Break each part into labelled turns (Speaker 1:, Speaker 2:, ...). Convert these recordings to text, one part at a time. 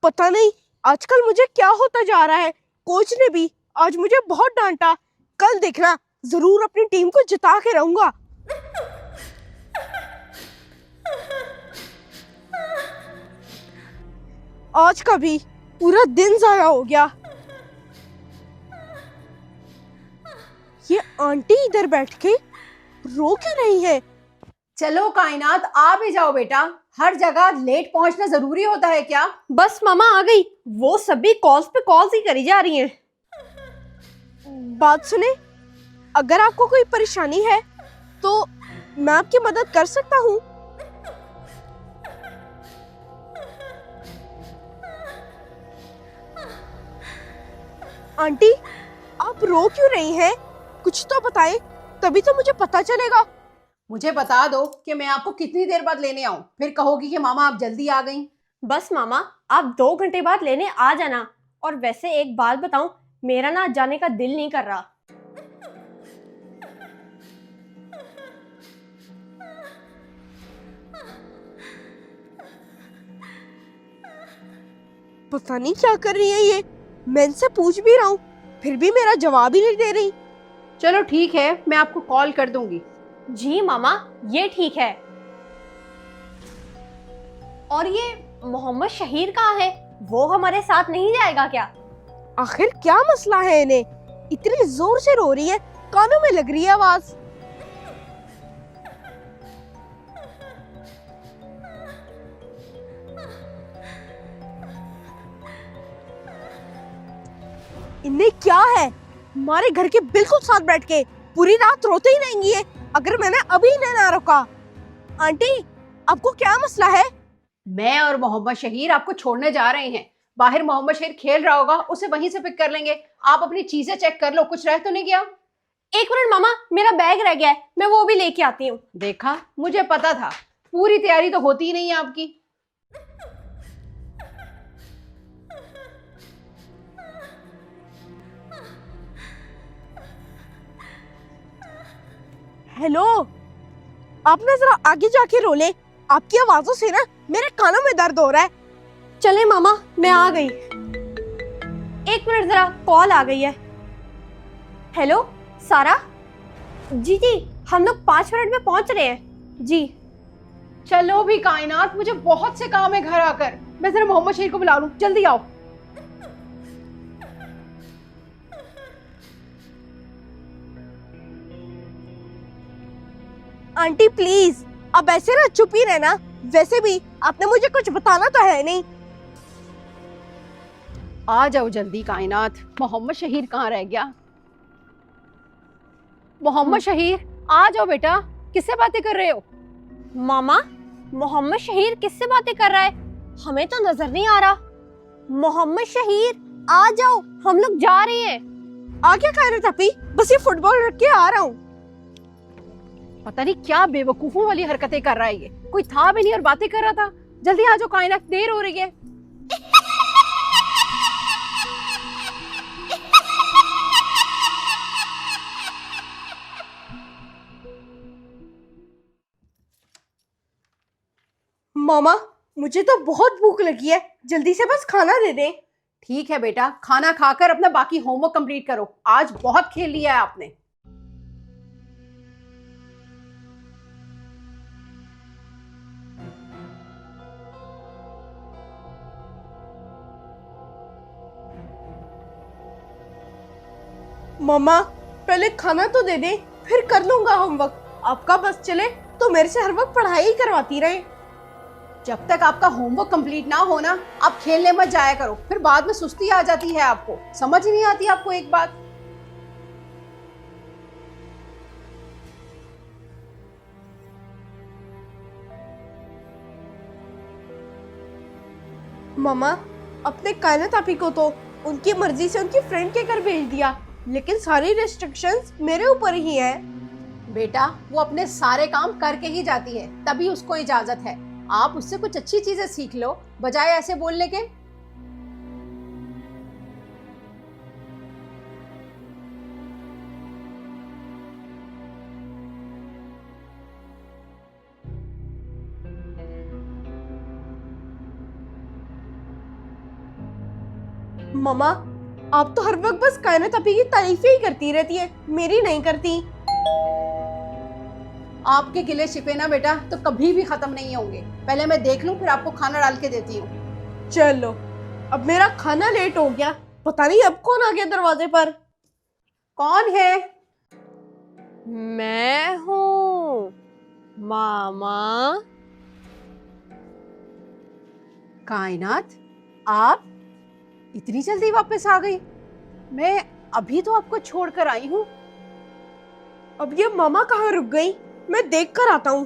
Speaker 1: पता नहीं आजकल मुझे क्या होता जा रहा है। कोच ने भी आज मुझे बहुत डांटा। कल देखना, जरूर अपनी टीम को जिता के रहूंगा। आज का भी पूरा दिन जाया हो गया। ये आंटी इधर बैठ के रो क्यों रही है?
Speaker 2: चलो कायनात, आ भी जाओ बेटा। हर जगह लेट पहुंचना जरूरी होता है क्या?
Speaker 3: बस मामा आ गई। वो सभी कॉल्स पे कॉल्स ही करी जा रही हैं।
Speaker 1: बात सुने, अगर आपको कोई परेशानी है तो मैं आपकी मदद कर सकता हूँ। आंटी, आप रो क्यों रही हैं? कुछ तो बताएं, तभी तो मुझे पता चलेगा।
Speaker 2: मुझे बता दो कि मैं आपको कितनी देर बाद लेने आऊं, फिर कहोगी कि मामा आप जल्दी आ गई।
Speaker 3: बस मामा, आप 2 घंटे बाद लेने आ जाना। और वैसे एक बात बताऊं, मेरा ना जाने का दिल नहीं कर रहा।
Speaker 1: पता नहीं क्या कर रही है ये। मैं इनसे पूछ भी रहा हूँ, फिर भी मेरा जवाब ही नहीं दे रही।
Speaker 2: चलो ठीक है, मैं आपको कॉल कर दूंगी।
Speaker 3: जी मामा, ये ठीक है। और ये मोहम्मद शहीर कहाँ है? वो हमारे साथ नहीं जाएगा क्या?
Speaker 1: आखिर क्या मसला है इन्हें? इतनी जोर से रो रही है, कानों में लग रही है आवाज। इन्हें क्या है? हमारे घर के बिल्कुल साथ बैठ के पूरी रात रोते ही रहेंगी ये, अगर मैंने अभी इन्हें ना रोका। आंटी, आपको क्या मसला है?
Speaker 2: मैं और मोहम्मद शहीर आपको छोड़ने जा रहे हैं। बाहर मोहम्मद शहीर खेल रहा होगा, उसे वहीं से पिक कर लेंगे। आप अपनी चीजें चेक कर लो, कुछ रह तो नहीं गया।
Speaker 3: 1 मिनट मामा, मेरा बैग रह गया है, मैं वो भी लेके आती हूँ।
Speaker 2: देखा, मुझे पता था। पूरी तैयारी तो होती ही नहीं है आपकी।
Speaker 1: हेलो, आप ना जरा आगे जाके रो ले। आपकी आवाजों से ना मेरे कानों में दर्द हो रहा है।
Speaker 3: चले मामा, मैं आ गई। 1 मिनट, जरा कॉल आ गई है। हेलो सारा। जी जी, हम लोग 5 मिनट में पहुंच रहे हैं जी।
Speaker 2: चलो भी कायनात, मुझे बहुत से काम है घर आकर। मैं जरा मोहम्मद शहीर को बुला लूं, जल्दी आओ।
Speaker 1: आंटी प्लीज, अब ऐसे ना चुप ही रहना। वैसे भी आपने मुझे कुछ बताना तो है नहीं।
Speaker 2: आ जाओ जल्दी कायनात। मोहम्मद शहीर कहाँ रह गया? मोहम्मद शहीर, आ जाओ बेटा। किससे बातें कर रहे हो?
Speaker 3: मामा, मोहम्मद शहीर किससे बातें कर रहा है? हमें तो नजर नहीं आ रहा। मोहम्मद शहीर, आ जाओ, हम लोग जा रहे हैं।
Speaker 1: आ क्या कह रहे तपी? बस ये फुटबॉल रख के आ रहा हूँ।
Speaker 2: पता नहीं क्या बेवकूफों वाली हरकतें कर रहा है ये। कोई था भी नहीं और बातें कर रहा था। जल्दी आ जाओ कायनात, देर हो रही है।
Speaker 1: मामा, मुझे तो बहुत भूख लगी है, जल्दी से बस खाना दे दे।
Speaker 2: ठीक है बेटा, खाना खाकर अपना बाकी होमवर्क कंप्लीट करो। आज बहुत खेल लिया है आपने।
Speaker 1: मामा, पहले खाना तो दे दे, फिर कर लूंगा होमवर्क। आपका बस चले तो मेरे से हर वक्त पढ़ाई ही करवाती रहे।
Speaker 2: जब तक आपका होमवर्क कंप्लीट ना हो ना, आप खेलने मत जाया करो। फिर बाद में सुस्ती आ जाती है आपको। समझ ही नहीं आती आपको एक बात।
Speaker 1: मामा, अपने कायनात आपी को तो उनकी मर्जी से उनकी फ्रेंड के घर भेज दिया, लेकिन सारी रेस्ट्रिक्शंस मेरे ऊपर ही है।
Speaker 2: बेटा, वो अपने सारे काम करके ही जाती है, तभी उसको इजाजत है। आप उससे कुछ अच्छी चीजें सीख लो, बजाय ऐसे बोलने के।
Speaker 1: मामा, आप तो हर वक्त बस कायनात अपी की तारीफें ही करती रहती है, मेरी नहीं करती।
Speaker 2: आपके गिले शिकवे ना बेटा तो कभी भी खत्म नहीं होंगे। पहले मैं देख लूं, फिर आपको खाना डाल के देती हूँ।
Speaker 1: चलो, अब मेरा खाना लेट हो गया, पता नहीं अब कौन आ गया दरवाजे पर।
Speaker 2: कौन है?
Speaker 3: मैं हूँ मामा।
Speaker 2: कायनात, आप इतनी जल्दी वापस आ गई? मैं अभी तो आपको छोड़कर आई हूँ।
Speaker 1: अब ये मामा कहाँ रुक गई, मैं देख कर आता हूँ।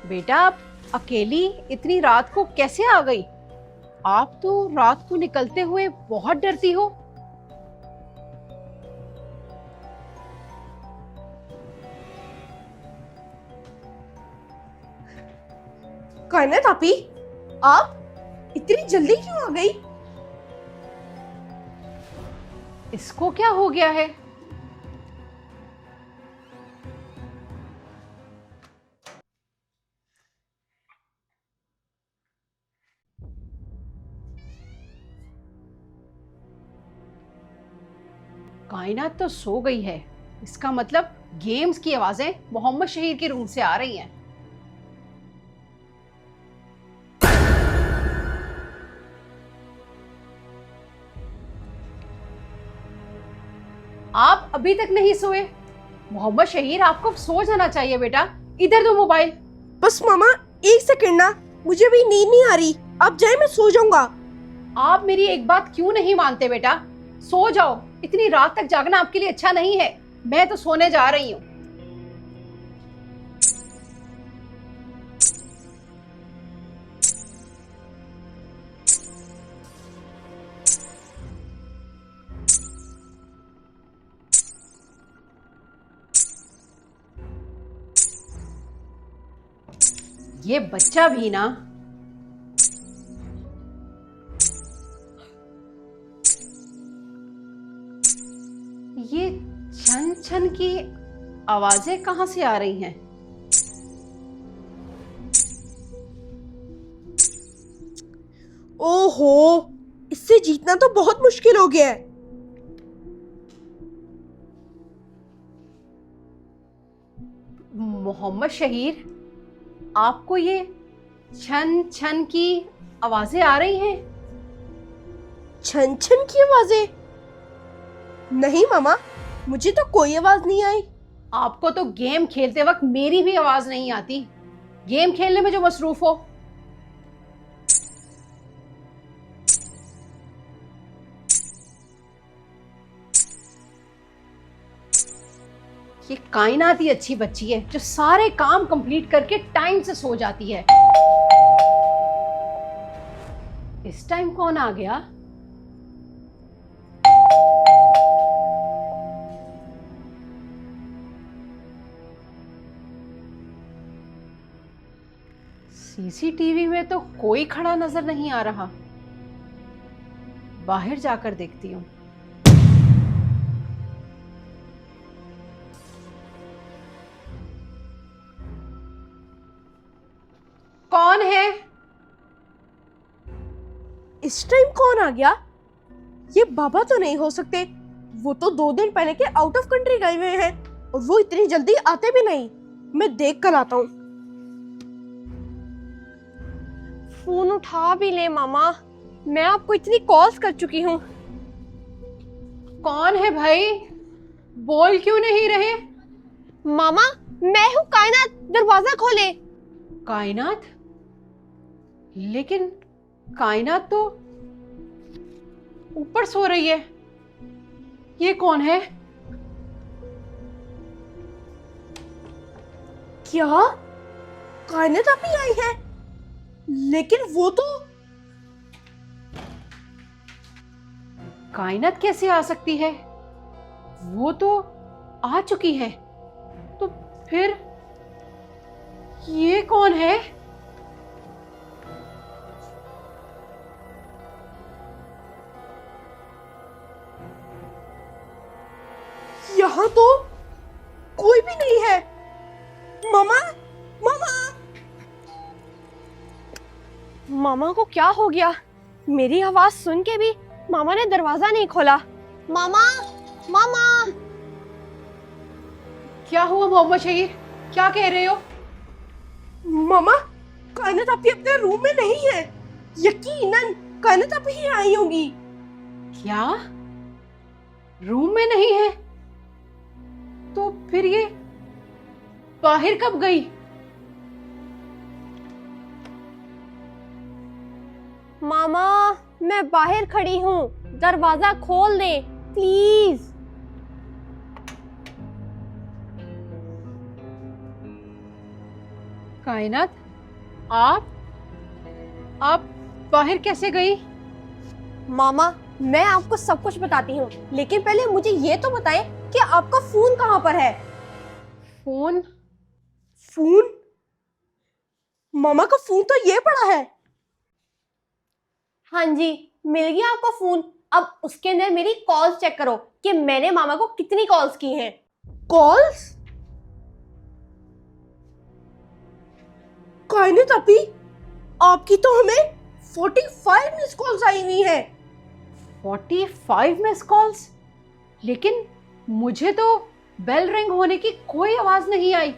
Speaker 2: बेटा, आप अकेली इतनी रात को कैसे आ गई? आप तो रात को निकलते हुए बहुत डरती हो।
Speaker 1: कायनात अपी, आप इतनी जल्दी क्यों आ गई?
Speaker 2: इसको क्या हो गया है? कायनात तो सो गई है, इसका मतलब गेम्स की आवाजें मोहम्मद शहीर के रूम से आ रही हैं। आप अभी तक नहीं सोए? मोहम्मद शहीर, आपको सो जाना चाहिए बेटा। इधर दो मोबाइल।
Speaker 1: बस मामा, 1 सेकंड ना, मुझे भी नींद नहीं आ रही, अब जाए मैं सो जाऊंगा।
Speaker 2: आप मेरी एक बात क्यों नहीं मानते बेटा? सो जाओ, इतनी रात तक जागना आपके लिए अच्छा नहीं है। मैं तो सोने जा रही हूँ। ये बच्चा भी ना। ये छन छन की आवाजें कहां से आ रही हैं?
Speaker 1: ओहो, इससे जीतना तो बहुत मुश्किल हो गया है।
Speaker 2: मोहम्मद शहीर, आपको ये छन छन की आवाजें आ रही हैं?
Speaker 1: छन छन की आवाजें? नहीं मामा, मुझे तो कोई आवाज नहीं आई।
Speaker 2: आपको तो गेम खेलते वक्त मेरी भी आवाज नहीं आती। गेम खेलने में जो मसरूफ हो। ये कायनात ही अच्छी बच्ची है जो सारे काम कंप्लीट करके टाइम से सो जाती है। इस टाइम कौन आ गया? सीसीटीवी में तो कोई खड़ा नजर नहीं आ रहा। बाहर जाकर देखती हूँ। कौन है?
Speaker 1: इस टाइम कौन आ गया? ये बाबा तो नहीं हो सकते, वो तो 2 दिन पहले के आउट ऑफ कंट्री गए हुए हैं और वो इतनी जल्दी आते भी नहीं। मैं देख कर आता हूँ।
Speaker 3: फोन उठा भी ले मामा, मैं आपको इतनी कॉल्स कर चुकी हूँ।
Speaker 2: कौन है भाई? बोल क्यों नहीं रहे?
Speaker 3: मामा, मैं हूँ कायनात, दरवाजा खोले।
Speaker 2: कायनात? लेकिन कायनात तो ऊपर सो रही है। ये कौन है?
Speaker 1: क्या कायनात अभी आई है? लेकिन वो तो
Speaker 2: कायनात कैसे आ सकती है? वो तो आ चुकी है। तो फिर ये कौन है?
Speaker 1: यहाँ तो कोई भी नहीं है। मामा, मामा,
Speaker 3: मामा को क्या हो गया? मेरी आवाज सुन के भी मामा ने दरवाजा नहीं खोला। मामा, मामा।
Speaker 2: क्या हुआ मोहम्मद शहीर, क्या कह रहे हो?
Speaker 1: मामा, कायनात आपी अपने रूम में नहीं है। यकीनन कायनात आपी ही आई होंगी।
Speaker 2: क्या रूम में नहीं है? तो फिर ये बाहर कब गई?
Speaker 3: मामा, मैं बाहर खड़ी हूँ, दरवाजा खोल दे प्लीज।
Speaker 2: कायनात, आप बाहर कैसे गई?
Speaker 3: मामा, मैं आपको सब कुछ बताती हूँ, लेकिन पहले मुझे ये तो बताएं कि आपका फोन कहाँ पर है।
Speaker 2: फोन?
Speaker 1: फोन? मामा का फोन तो ये पड़ा है।
Speaker 3: हाँ जी, मिल गया आपको फोन। अब उसके अंदर मेरी कॉल्स चेक करो कि मैंने मामा को कितनी कॉल्स की हैं।
Speaker 1: कॉल्स? कायनात आपी, आपकी तो हमें 45 मिस कॉल्स आई हुई है।
Speaker 2: 45 मिस कॉल्स? लेकिन मुझे तो बेल रिंग होने की कोई आवाज नहीं आई।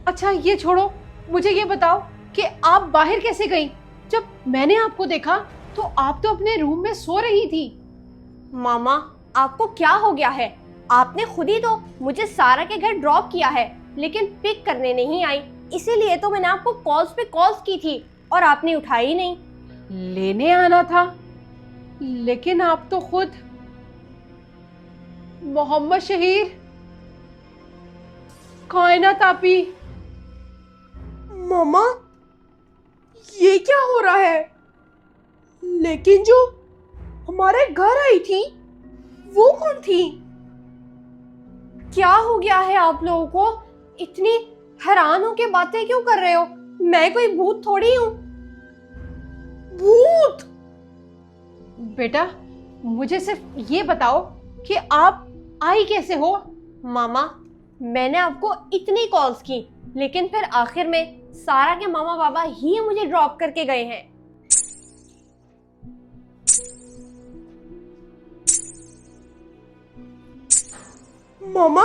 Speaker 2: अच्छा ये छोड़ो, मुझे ये बताओ कि आप बाहर कैसे गई? जब मैंने आपको देखा तो आप तो अपने रूम में सो रही थी।
Speaker 3: मामा, आपको क्या हो गया है? आपने खुद ही तो मुझे सारा के घर ड्रॉप किया है, लेकिन पिक करने नहीं आई। इसीलिए तो मैंने आपको कॉल्स पे कॉल्स की थी और आपने उठाई ही नहीं।
Speaker 2: लेने आना था, लेकिन आप तो खुद मोहम्मद शहीर, कायनात आपी।
Speaker 1: मामा, ये क्या हो रहा है? लेकिन जो हमारे घर आई थी वो कौन थी?
Speaker 3: क्या हो गया है आप लोगों को? इतनी हैरान होके बातें क्यों कर रहे हो? मैं कोई भूत थोड़ी हूँ।
Speaker 1: भूत?
Speaker 2: बेटा, मुझे सिर्फ ये बताओ कि आप आई कैसे हो?
Speaker 3: मामा, मैंने आपको इतनी कॉल्स की, लेकिन फिर आखिर में सारा के मामा बाबा ही मुझे ड्रॉप करके गए हैं।
Speaker 1: मामा,